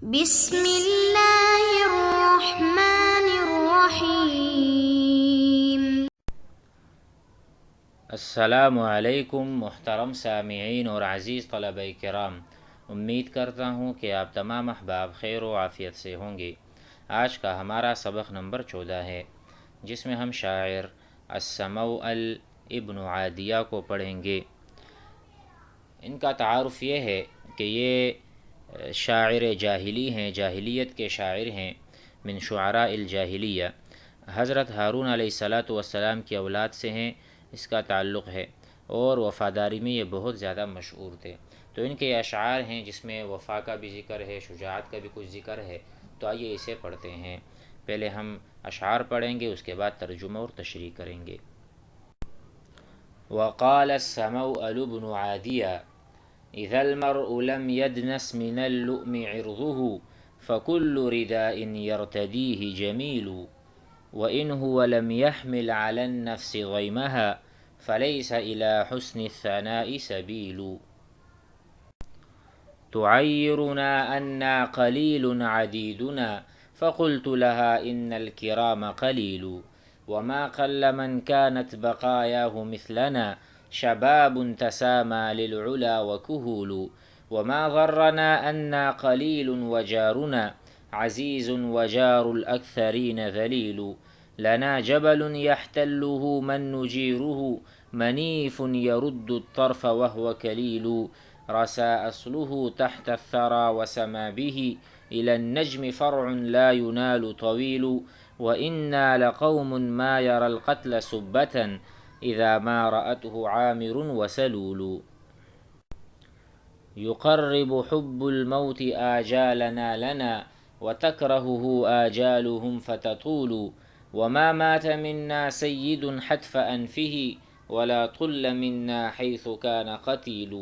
بسم اللہ الرحمن الرحیم۔ السلام علیکم محترم سامعین اور عزیز طلبہ کرام، امید کرتا ہوں کہ آپ تمام احباب خیر و عافیت سے ہوں گے۔ آج کا ہمارا سبق نمبر 14 ہے، جس میں ہم شاعر السموئل ابن عادیہ کو پڑھیں گے۔ ان کا تعارف یہ ہے کہ یہ شاعر جاہلی ہیں، جاہلیت کے شاعر ہیں، من شعراء الجاہلیہ۔ حضرت ہارون علیہ السلام کی اولاد سے ہیں، اس کا تعلق ہے، اور وفاداری میں یہ بہت زیادہ مشہور تھے۔ تو ان کے اشعار ہیں جس میں وفا کا بھی ذکر ہے، شجاعت کا بھی کچھ ذکر ہے۔ تو آئیے اسے پڑھتے ہیں۔ پہلے ہم اشعار پڑھیں گے، اس کے بعد ترجمہ اور تشریح کریں گے۔ وقال السموئل بن عادیہ إذا المرء لم يدنس من اللؤم عرضه فكل رداء يرتديه جميل وإن هو لم يحمل على النفس غيمها فليس إلى حسن الثناء سبيل تعيرنا أنا قليل عديدنا فقلت لها إن الكرام قليل وما قل من كانت بقاياه مثلنا شباب تسامى للعلا وكهول وما غرنا أنا قليل وجارنا عزيز وجار الأكثرين ذليل لنا جبل يحتله من نجيره منيف يرد الطرف وهو كليل رسى أصله تحت الثرى وسما به إلى النجم فرع لا ينال طويل وإنا لقوم ما يرى القتل سبة إذا ما رأته عامر وسلول يقرب حب الموت آجالنا لنا وتكرهه آجالهم فتطول وما مات منا سيد حتف أنفه ولا طل منا حيث كان قتيل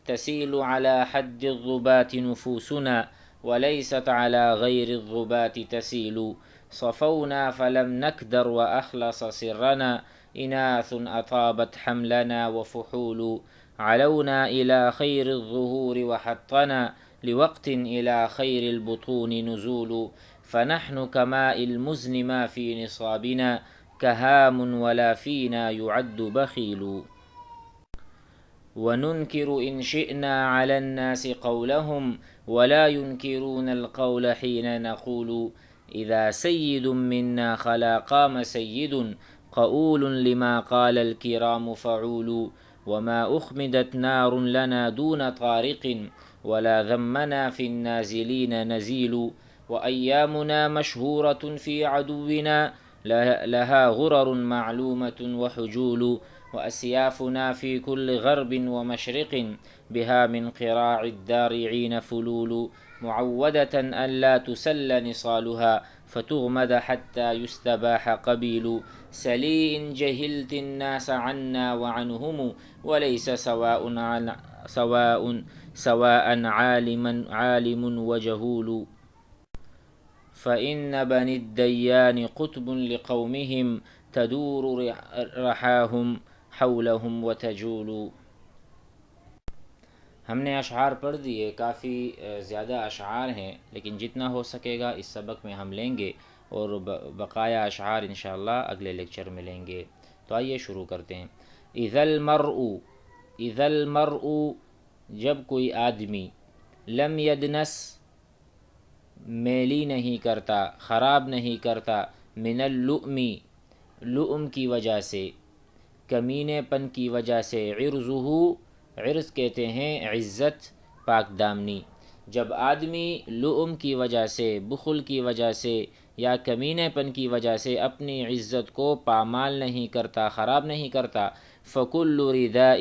تسيل على حد الضبات نفوسنا وليست على غير الضبات تسيل صفونا فلم نكدر وأخلص سرنا إناث أطابت حملنا وفحول علونا إلى خير الظهور وحطنا لوقت إلى خير البطون نزول فنحن كماء المزن ما في نصابنا كهام ولا فينا يعد بخيل وننكر إن شئنا على الناس قولهم ولا ينكرون القول حين نقول إذا سيد منا خلا قام سيد قؤول لما قال الكرام فعول وما أخمدت نار لنا دون طارق ولا ذمنا في النازلين نزيل وأيامنا مشهورة في عدونا لها غرر معلومة وحجول وأسيافنا في كل غرب ومشرق بها من قراع الدارعين فلول معودة أن لا تسل نصالها فتغمد حتى يستباح قبيل سلي إن جهلت الناس عنا وعنهم وليس سواء عالم وجهول فإن بني الديان قطب لقومهم تدور رحاهم حولهم وتجول۔ ہم نے اشعار پڑھ دیے، کافی زیادہ اشعار ہیں، لیکن جتنا ہو سکے گا اس سبق میں ہم لیں گے، اور بقایا اشعار انشاءاللہ اگلے لیکچر میں لیں گے۔ تو آئیے شروع کرتے ہیں۔ اذا المرء جب کوئی آدمی، لم یدنس میلی نہیں کرتا، خراب نہیں کرتا، من اللؤم لؤم کی وجہ سے، کمینے پن کی وجہ سے، عرض کہتے ہیں عزت، پاک دامنی۔ جب آدمی لؤم کی وجہ سے، بخل کی وجہ سے یا کمینے پن کی وجہ سے اپنی عزت کو پامال نہیں کرتا، خراب نہیں کرتا، فکل رداء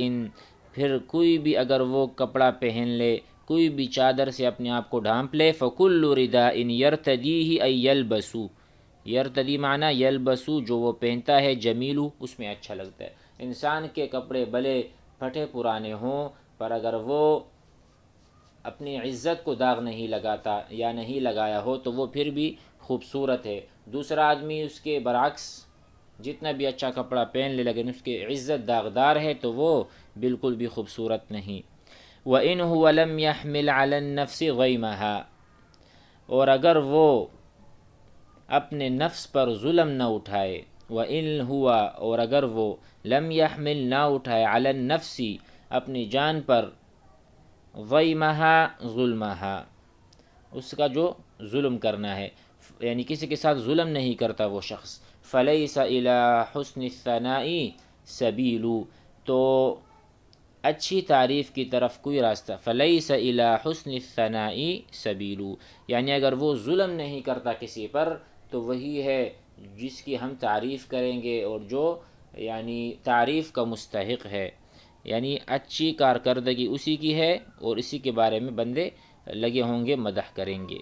پھر کوئی بھی اگر وہ کپڑا پہن لے، کوئی بھی چادر سے اپنے آپ کو ڈھانپ لے، فکل رداء یرتدیہ ای یلبسو، یرتدی معنی یلبسو جو وہ پہنتا ہے، جمیلو اس میں اچھا لگتا ہے۔ انسان کے کپڑے بھلے پھٹے پرانے ہوں، پر اگر وہ اپنی عزت کو داغ نہیں لگاتا یا نہیں لگایا ہو تو وہ پھر بھی خوبصورت ہے۔ دوسرا آدمی اس کے برعکس جتنا بھی اچھا کپڑا پہن لے لیکن اس کی عزت داغدار ہے تو وہ بالکل بھی خوبصورت نہیں۔ وَإِنْ هُوَ لَمْ يَحْمِلْ عَلَى النَّفْسِ غَيْمَهَا اور اگر وہ اپنے نفس پر ظلم نہ اٹھائے، وَإِنْ ہوا اور اگر وہ لم يحمل نہ اٹھائے علی النفس اپنی جان پر، ضیمہا ظلمہا اس کا جو ظلم کرنا ہے، یعنی کسی کے ساتھ ظلم نہیں کرتا وہ شخص، فلیس الی حسن الثناء سبیل تو اچھی تعریف کی طرف کوئی راستہ، فلیس الی حسن الثناء سبیل یعنی اگر وہ ظلم نہیں کرتا کسی پر تو وہی ہے جس کی ہم تعریف کریں گے اور جو یعنی تعریف کا مستحق ہے، یعنی اچھی کارکردگی اسی کی ہے اور اسی کے بارے میں بندے لگے ہوں گے مدح کریں گے۔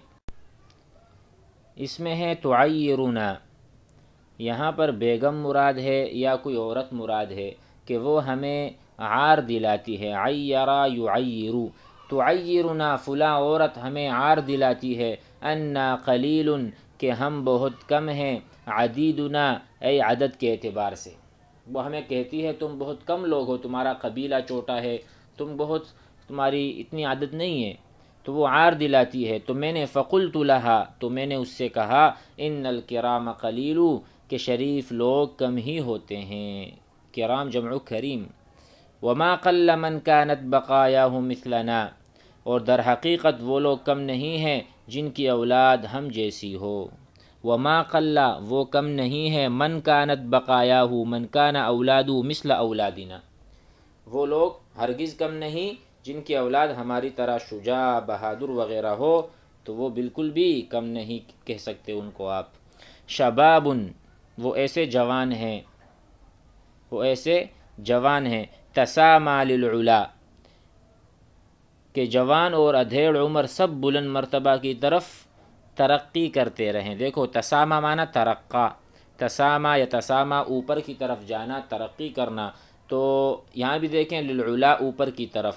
اس میں ہے تعیرنا، یہاں پر بیگم مراد ہے یا کوئی عورت مراد ہے کہ وہ ہمیں عار دلاتی ہے، عیرا یعیرو، تعیرنا فلاں عورت ہمیں عار دلاتی ہے، انا قلیل کہ ہم بہت کم ہیں، عدیدنا اے عدد کے اعتبار سے، وہ ہمیں کہتی ہے تم بہت کم لوگ ہو، تمہارا قبیلہ چھوٹا ہے، تمہاری اتنی عدد نہیں ہے، تو وہ عار دلاتی ہے۔ تو میں نے فقلت لہا تو میں نے اس سے کہا ان الکرام قلیل کہ شریف لوگ کم ہی ہوتے ہیں، کرام جمع کریم، وما قل من كانت بقایاہ مثلنا اور در حقیقت وہ لوگ کم نہیں ہیں جن کی اولاد ہم جیسی ہو، وما قل وہ کم نہیں ہے من كانت بقایاہ من كان اولاد مثل اولادنا وہ لوگ ہرگز کم نہیں جن کی اولاد ہماری طرح شجاع بہادر وغیرہ ہو، تو وہ بالکل بھی کم نہیں کہہ سکتے ان کو آپ۔ شباب وہ ایسے جوان ہیں تسامى للعلا کہ جوان اور ادھیڑ عمر سب بلند مرتبہ کی طرف ترقی کرتے رہیں۔ دیکھو تسامى معنی ترقا، تسامى یا تسامى اوپر کی طرف جانا، ترقی کرنا، تو یہاں بھی دیکھیں للعلا اوپر کی طرف۔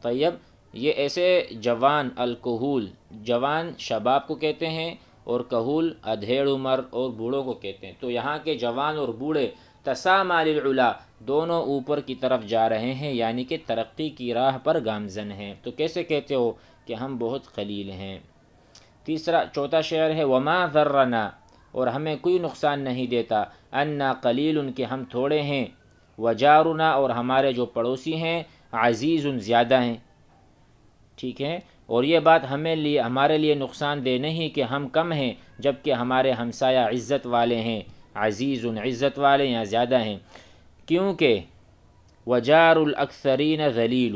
طیب یہ ایسے جوان، الکہول جوان شباب کو کہتے ہیں اور کہول ادھیڑ عمر اور بوڑھوں کو کہتے ہیں، تو یہاں کے جوان اور بوڑھے تسامى للعلا دونوں اوپر کی طرف جا رہے ہیں، یعنی کہ ترقی کی راہ پر گامزن ہیں۔ تو کیسے کہتے ہو کہ ہم بہت قلیل ہیں۔ چوتھا شعر ہے وما ضرنا اور ہمیں کوئی نقصان نہیں دیتا، انا قلیل کہ ہم تھوڑے ہیں، وجارنا اور ہمارے جو پڑوسی ہیں عزیز زیادہ ہیں، ٹھیک ہے، اور یہ بات ہمارے لیے نقصان دہ نہیں کہ ہم کم ہیں جبکہ ہمارے ہمسایہ عزت والے ہیں، عزیز عزت والے یا زیادہ ہیں، کیونکہ وجار الاکثرین ذلیل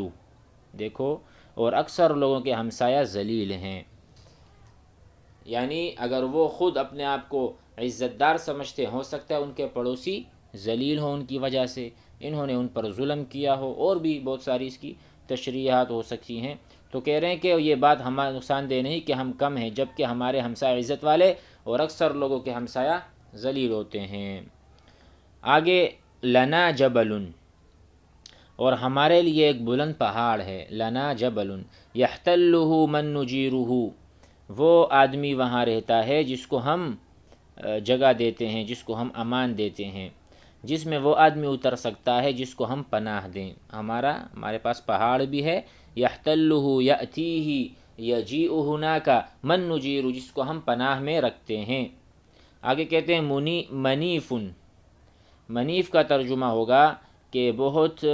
دیکھو اور اکثر لوگوں کے ہمسایہ ذلیل ہیں، یعنی اگر وہ خود اپنے آپ کو عزت دار سمجھتے ہو سکتا ہے ان کے پڑوسی ذلیل ہوں ان کی وجہ سے، انہوں نے ان پر ظلم کیا ہو، اور بھی بہت ساری اس کی تشریحات ہو سکتی ہیں۔ تو کہہ رہے ہیں کہ یہ بات ہمارا نقصان دہ نہیں کہ ہم کم ہیں جبکہ ہمارے ہمسایہ عزت والے اور اکثر لوگوں کے ہمسایہ ذلیل ہوتے ہیں۔ آگے لنا جبل اور ہمارے لیے ایک بلند پہاڑ ہے، لنا جبل یحتلہ من نجیرہ وہ آدمی وہاں رہتا ہے جس کو ہم جگہ دیتے ہیں، جس کو ہم امان دیتے ہیں، جس میں وہ آدمی اتر سکتا ہے جس کو ہم پناہ دیں۔ ہمارے پاس پہاڑ بھی ہے، یحتلہ یأتیہ یجیء ہناک من نجیر جس کو ہم پناہ میں رکھتے ہیں۔ آگے کہتے ہیں منیف، منیف کا ترجمہ ہوگا کہ بہت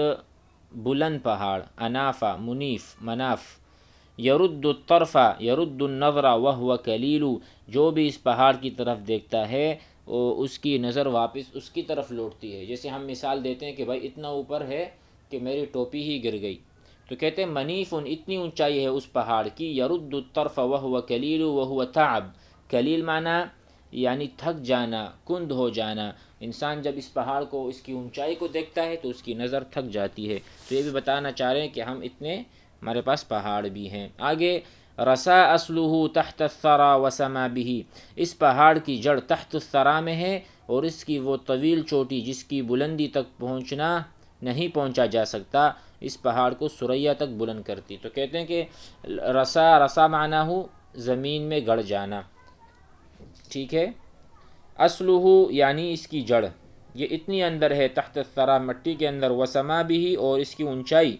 بلند پہاڑ، انافا منیف مناف، یرد الطرف یرد النظر وهو کلیل جو بھی اس پہاڑ کی طرف دیکھتا ہے اس کی نظر واپس اس کی طرف لوٹتی ہے۔ جیسے ہم مثال دیتے ہیں کہ بھائی اتنا اوپر ہے کہ میری ٹوپی ہی گر گئی، تو کہتے ہیں منیف اتنی اونچائی ہے اس پہاڑ کی، یرد الطرف وهو کلیل وهو تعب، کلیل معنی یعنی تھک جانا، کند ہو جانا، انسان جب اس پہاڑ کو اس کی اونچائی کو دیکھتا ہے تو اس کی نظر تھک جاتی ہے۔ تو یہ بھی بتانا چاہ رہے ہیں کہ ہم اتنے ہمارے پاس پہاڑ بھی ہیں۔ آگے رسا اصلہ تحت الثرى وسما به اس پہاڑ کی جڑ تحت الثرى میں ہے اور اس کی وہ طویل چوٹی جس کی بلندی تک نہیں پہنچا جا سکتا، اس پہاڑ کو ثریا تک بلند کرتی۔ تو کہتے ہیں کہ رسا معنی ہو زمین میں گڑ جانا، ٹھیک ہے، اصلہ یعنی اس کی جڑ یہ اتنی اندر ہے، تحت الثرى مٹی کے اندر، وسما به اور اس کی اونچائی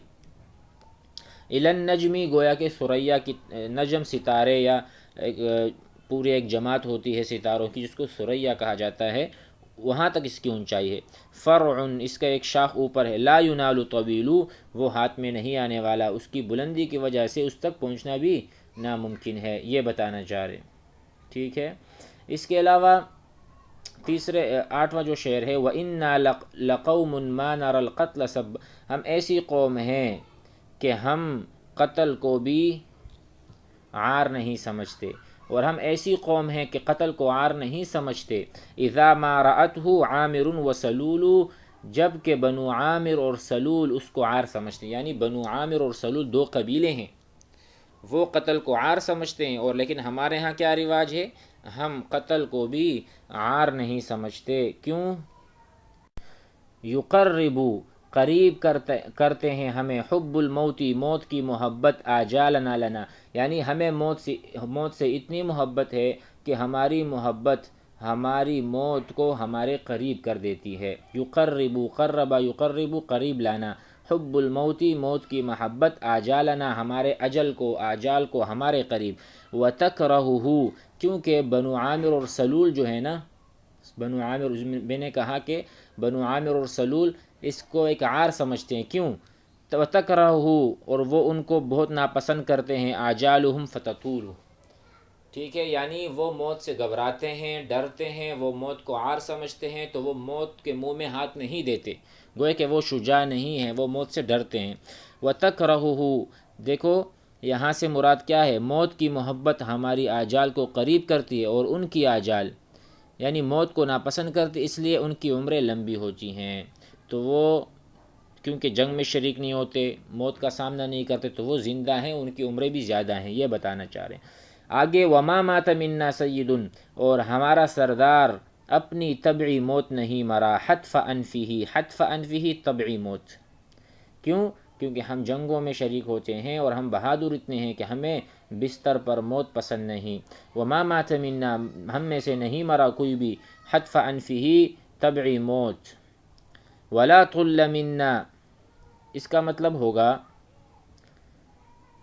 الی النجمی گویا کہ ثریا کی نجم ستارے یا پوری ایک جماعت ہوتی ہے ستاروں کی جس کو ثریا کہا جاتا ہے، وہاں تک اس کی اونچائی ہے۔ فرع اس کا ایک شاخ اوپر ہے، لا ینال طویل وہ ہاتھ میں نہیں آنے والا، اس کی بلندی کی وجہ سے اس تک پہنچنا بھی ناممکن ہے، یہ بتانا چاہ رہے۔ ٹھیک ہے، اس کے علاوہ تیسرے 8واں جو شعر ہے، وَإِنَّا لَقَوْمٌ مَا نَرَى الْقَتْلَ سَبْ، ہم ایسی قوم ہیں کہ ہم قتل کو بھی عار نہیں سمجھتے، اور ہم ایسی قوم ہیں کہ قتل کو عار نہیں سمجھتے۔ اذا ما رأته عامر و سلول، جب کہ بنو عامر اور سلول اس کو عار سمجھتے ہیں، یعنی بنو عامر اور سلول دو قبیلے ہیں، وہ قتل کو عار سمجھتے ہیں، اور لیکن ہمارے ہاں کیا رواج ہے، ہم قتل کو بھی عار نہیں سمجھتے۔ کیوں؟ یقربو قریب کرتے ہیں ہمیں، حب الموتی موت کی محبت، آجالنا لنا یعنی ہمیں موت سے اتنی محبت ہے کہ ہماری محبت ہماری موت کو ہمارے قریب کر دیتی ہے۔ یقربو قربا یقربو قریب لانا، حب الموتی موت کی محبت، آجالنا ہمارے اجل کو، آجال کو ہمارے قریب، وتکرہہ کیونکہ بنو عامر اور سلول جو ہے نا، بنو عامر میں نے کہا کہ بنو عامر اور سلول اس کو ایک عار سمجھتے ہیں، کیوں؟ وتکرہہ اور وہ ان کو بہت ناپسند کرتے ہیں، آجالہم فتطول، ٹھیک ہے، یعنی وہ موت سے گھبراتے ہیں، ڈرتے ہیں، وہ موت کو عار سمجھتے ہیں، تو وہ موت کے منہ میں ہاتھ نہیں دیتے، گویا کہ وہ شجاع نہیں ہیں، وہ موت سے ڈرتے ہیں۔ وتکرہہ دیکھو یہاں سے مراد کیا ہے، موت کی محبت ہماری آجال کو قریب کرتی ہے، اور ان کی آجال یعنی موت کو ناپسند کرتی، اس لیے ان کی عمریں لمبی ہوتی ہیں، تو وہ کیونکہ جنگ میں شریک نہیں ہوتے، موت کا سامنا نہیں کرتے، تو وہ زندہ ہیں، ان کی عمریں بھی زیادہ ہیں، یہ بتانا چاہ رہے ہیں۔ آگے وما مات منا سید، اور ہمارا سردار اپنی طبعی موت نہیں مرا، حتف انفہ، حتف انفہ طبعی موت، کیوں؟ کیونکہ ہم جنگوں میں شریک ہوتے ہیں، اور ہم بہادر اتنے ہیں کہ ہمیں بستر پر موت پسند نہیں۔ وما مات منا ہم میں سے نہیں مرا کوئی بھی، حتف انفہ طبعی موت، ولا طل منا اس کا مطلب ہوگا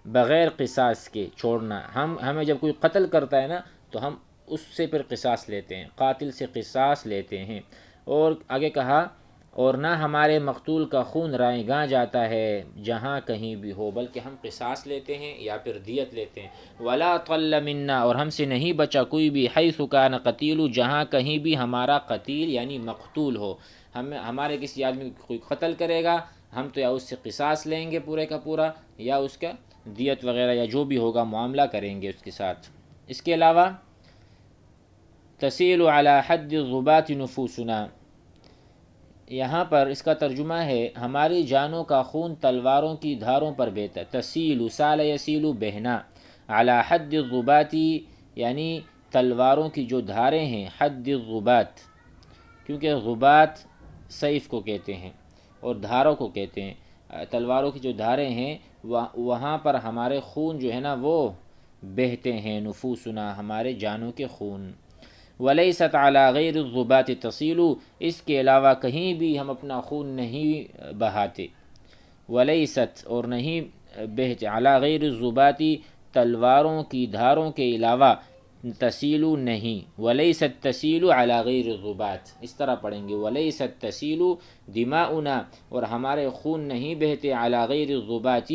بغیر قصاص کے چھوڑنا، ہمیں جب کوئی قتل کرتا ہے نا تو ہم اس سے پھر قصاص لیتے ہیں، قاتل سے قصاص لیتے ہیں۔ اور آگے کہا اور نہ ہمارے مقتول کا خون رائے گاں جاتا ہے جہاں کہیں بھی ہو، بلکہ ہم قصاص لیتے ہیں یا پھر دیت لیتے ہیں۔ ولا طل منا اور ہم سے نہیں بچا کوئی بھی، حیث کان قتیل جہاں کہیں بھی ہمارا قتیل یعنی مقتول ہو، ہمارے کسی آدمی کو کوئی قتل کرے گا، ہم تو یا اس سے قصاص لیں گے پورے کا پورا، یا اس کا دیت وغیرہ یا جو بھی ہوگا معاملہ کریں گے اس کے ساتھ۔ اس کے علاوہ تسیل علی حد الضباط نفوسنا، یہاں پر اس کا ترجمہ ہے ہماری جانوں کا خون تلواروں کی دھاروں پر بہتا ہے۔ تسیل سال یسیل بہنا، علی حد الضباط یعنی تلواروں کی جو دھاریں ہیں، حد الضباط کیونکہ غبات سیف کو کہتے ہیں اور دھاروں کو کہتے ہیں، تلواروں کی جو دھاریں ہیں وہاں پر ہمارے خون جو ہے نا وہ بہتے ہیں، نفوسنا ہمارے جانوں کے خون۔ ولیست علی غیر الضباط تصیل، اس کے علاوہ کہیں بھی ہم اپنا خون نہیں بہاتے، ولیست اور نہیں بہتے، علی غیر الضباط تلواروں کی دھاروں کے علاوہ، تسیل نہیں، ولیست تسیل علی غیر الضباط اس طرح پڑھیں گے، ولیست تسیل دماؤنا اور ہمارے خون نہیں بہتے، علی غیر الضباط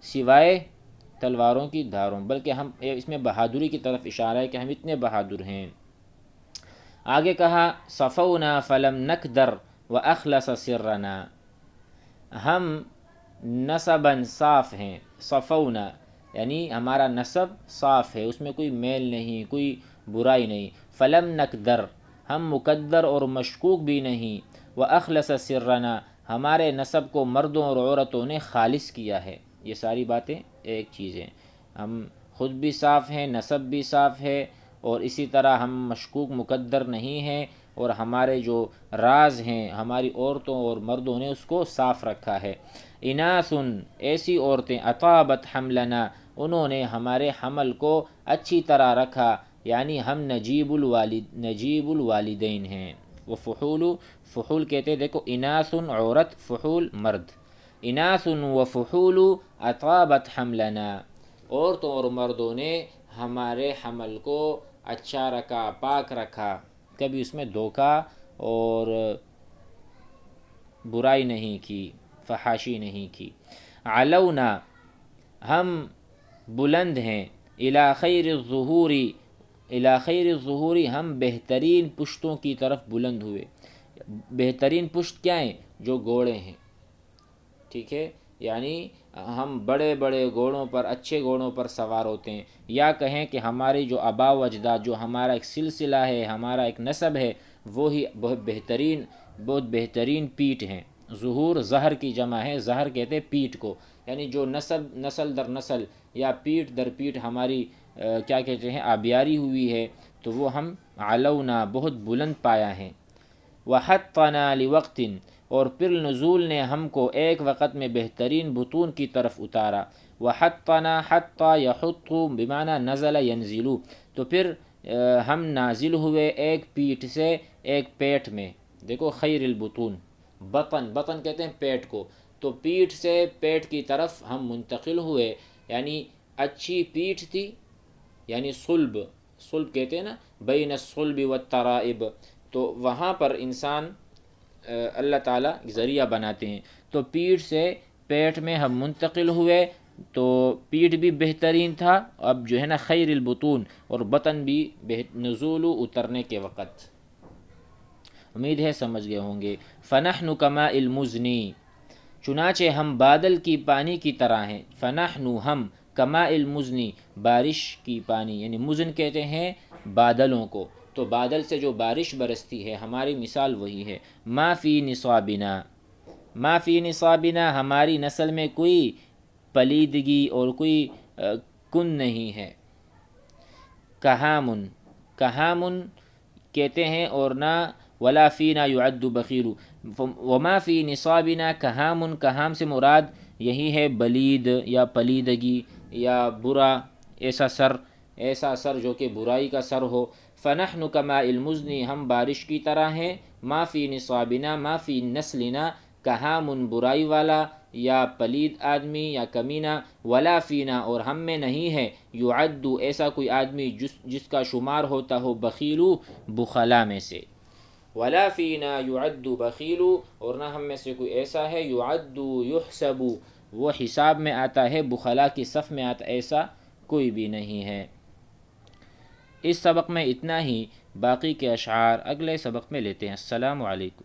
سوائے تلواروں کی دھاروں، بلکہ ہم اس میں بہادری کی طرف اشارہ ہے کہ ہم اتنے بہادر ہیں۔ آگے کہا صفونا فلم نکدر واخلص سرنا، ہم نسباً صاف ہیں، صفونا یعنی ہمارا نسب صاف ہے، اس میں کوئی میل نہیں، کوئی برائی نہیں، فلم نکدر ہم مقدر اور مشکوک بھی نہیں، واخلص سرنا ہمارے نسب کو مردوں اور عورتوں نے خالص کیا ہے۔ یہ ساری باتیں ایک چیز ہیں، ہم خود بھی صاف ہیں، نسب بھی صاف ہے، اور اسی طرح ہم مشکوک مقدر نہیں ہیں، اور ہمارے جو راز ہیں ہماری عورتوں اور مردوں نے اس کو صاف رکھا ہے۔ اناث ایسی عورتیں، اطابت حملنا انہوں نے ہمارے حمل کو اچھی طرح رکھا، یعنی ہم نجیب الوالدین ہیں۔ وہ فحول کہتے ہیں، دیکھو اناث عورت، فحول مرد، اناث و فحول اطابت حملنا، عورتوں اور مردوں نے ہمارے حمل کو اچھا رکھا، پاک رکھا، کبھی اس میں دھوکہ اور برائی نہیں کی، فحاشی نہیں کی۔ علونا، ہم بلند ہیں، الی خیر الظہور، الی خیر الظہور، ہم بہترین پشتوں کی طرف بلند ہوئے۔ بہترین پشت کیا ہیں؟ جو گھوڑے ہیں، ٹھیک ہے، یعنی ہم بڑے بڑے گھوڑوں پر، اچھے گھوڑوں پر سوار ہوتے ہیں، یا کہیں کہ ہماری جو آباء و اجداد، جو ہمارا ایک سلسلہ ہے، ہمارا ایک نسب ہے، وہی بہت بہترین پیٹھ ہیں۔ ظہور زہر کی جمع ہے، زہر کہتے ہیں پیٹھ کو، یعنی جو نسل در نسل یا پیٹھ در پیٹھ ہماری کیا کہتے ہیں آبیاری ہوئی ہے، تو وہ ہم علونا بہت بلند پایا ہے۔ وحطنا لوقت، اور پھر نزول نے ہم کو ایک وقت میں بہترین بطون کی طرف اتارا۔ وحطنا، حط یحط بمعنی نزل ینزل، تو پھر ہم نازل ہوئے ایک پیٹھ سے ایک پیٹ میں۔ دیکھو خیر البطون، بطن کہتے ہیں پیٹ کو، تو پیٹھ سے پیٹ کی طرف ہم منتقل ہوئے، یعنی اچھی پیٹھ تھی، یعنی صلب کہتے ہیں نا، بین الصلب والترائب، تو وہاں پر انسان اللہ تعالیٰ ذریعہ بناتے ہیں، تو پیٹھ سے پیٹ میں ہم منتقل ہوئے، تو پیٹھ بھی بہترین تھا، اب جو ہے نا خیر البطون، اور بطن بھی نزول اترنے کے وقت۔ امید ہے سمجھ گئے ہوں گے۔ فنحن کماء المزنی، چنانچہ ہم بادل کی پانی کی طرح ہیں۔ فنحن، ہم، کماء المزنی، بارش کی پانی، یعنی مزن کہتے ہیں بادلوں کو، تو بادل سے جو بارش برستی ہے، ہماری مثال وہی ہے۔ ما فی نصابنا، ما فی نصابنا، ہماری نسل میں کوئی پلیدگی اور کوئی کن نہیں ہے۔ کہامن، کہامن کہتے ہیں، اور نہ ولا فینا یعد بخیل، وما فی نصابنا کہامن، کہام سے مراد یہی ہے بلید یا پلیدگی یا برا، ایسا سر جو کہ برائی کا سر ہو۔ فنحن کماء المزنی، ہم بارش کی طرح ہیں۔ ما فی نصابنا، ما فی نسلنا، کہامن برائی والا یا پلید آدمی یا کمینہ، ولا فینا، اور ہم میں نہیں ہے، یعد ایسا کوئی آدمی جس کا شمار ہوتا ہو بخیلو، بخلا میں سے۔ ولا فینا یعد بخیلو، اور نہ ہم میں سے کوئی ایسا ہے یعد یحسب، وہ حساب میں آتا ہے، بخلا کی صف میں آتا، ایسا کوئی بھی نہیں ہے۔ اس سبق میں اتنا ہی، باقی کے اشعار اگلے سبق میں لیتے ہیں۔ السلام علیکم۔